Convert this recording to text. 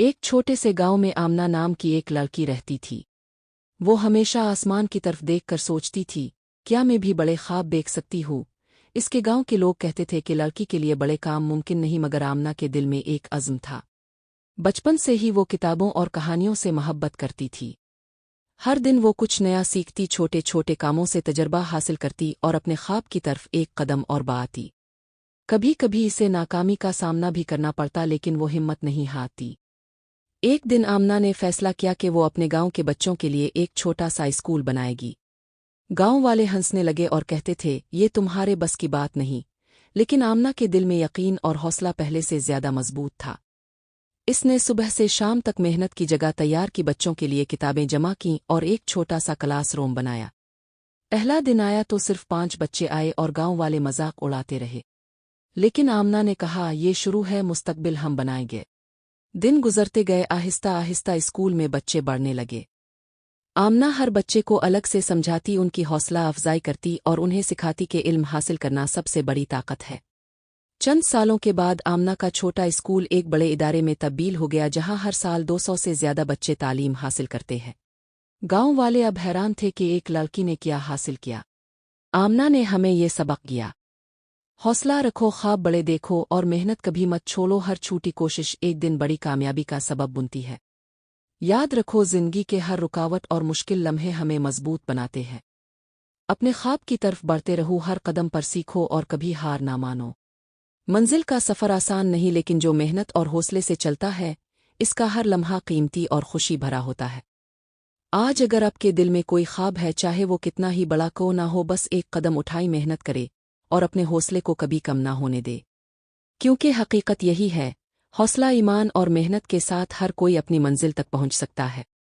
एक छोटे से गांव में आमना नाम की एक लड़की रहती थी। वो हमेशा आसमान की तरफ देखकर सोचती थी, क्या मैं भी बड़े ख्वाब देख सकती हूँ। इसके गांव के लोग कहते थे कि लड़की के लिए बड़े काम मुमकिन नहीं, मगर आमना के दिल में एक अज़्म था। बचपन से ही वो किताबों और कहानियों से मोहब्बत करती थी। हर दिन वो कुछ नया सीखती, छोटे छोटे कामों से तजर्बा हासिल करती और अपने ख्वाब की तरफ एक कदम और बढ़ाती। कभी कभी इसे नाकामी का सामना भी करना पड़ता, लेकिन वो हिम्मत नहीं हारती। एक दिन आमना ने फैसला किया कि वो अपने गांव के बच्चों के लिए एक छोटा सा स्कूल बनाएगी। गांव वाले हंसने लगे और कहते थे, ये तुम्हारे बस की बात नहीं। लेकिन आमना के दिल में यकीन और हौसला पहले से ज्यादा मजबूत था। इसने सुबह से शाम तक मेहनत की, जगह तैयार की, बच्चों के लिए किताबें जमा की और एक छोटा सा क्लास रूम बनाया। पहला दिन आया तो सिर्फ 5 बच्चे आए और गांव वाले मजाक उड़ाते रहे। लेकिन आमना ने कहा, ये शुरू है, मुस्तकबिल हम बनाएंगे। दिन गुजरते गए, आहिस्ता आहिस्ता स्कूल में बच्चे बढ़ने लगे। आमना हर बच्चे को अलग से समझाती, उनकी हौसला अफजाई करती और उन्हें सिखाती कि इल्म हासिल करना सबसे बड़ी ताकत है। चंद सालों के बाद आमना का छोटा स्कूल एक बड़े इदारे में तब्दील हो गया, जहां हर साल 200 से ज्यादा बच्चे तालीम हासिल करते हैं। गांव वाले अब हैरान थे कि एक लड़की ने क्या हासिल किया। आमना ने हमें ये सबक दिया, हौसला रखो, ख्वाब बड़े देखो और मेहनत कभी मत छोड़ो। हर छोटी कोशिश एक दिन बड़ी कामयाबी का सबब बनती है। याद रखो, जिंदगी के हर रुकावट और मुश्किल लम्हे हमें मजबूत बनाते हैं। अपने ख्वाब की तरफ बढ़ते रहो, हर कदम पर सीखो और कभी हार ना मानो। मंजिल का सफ़र आसान नहीं, लेकिन जो मेहनत और हौसले से चलता है, इसका हर लम्हा कीमती और खुशी भरा होता है। आज अगर आपके दिल में कोई ख्वाब है, चाहे वो कितना ही बड़ा क्यों ना हो, बस एक कदम उठाई, मेहनत करे और अपने हौसले को कभी कम ना होने दे। क्योंकि हकीकत यही है, हौसला, ईमान और मेहनत के साथ हर कोई अपनी मंजिल तक पहुंच सकता है।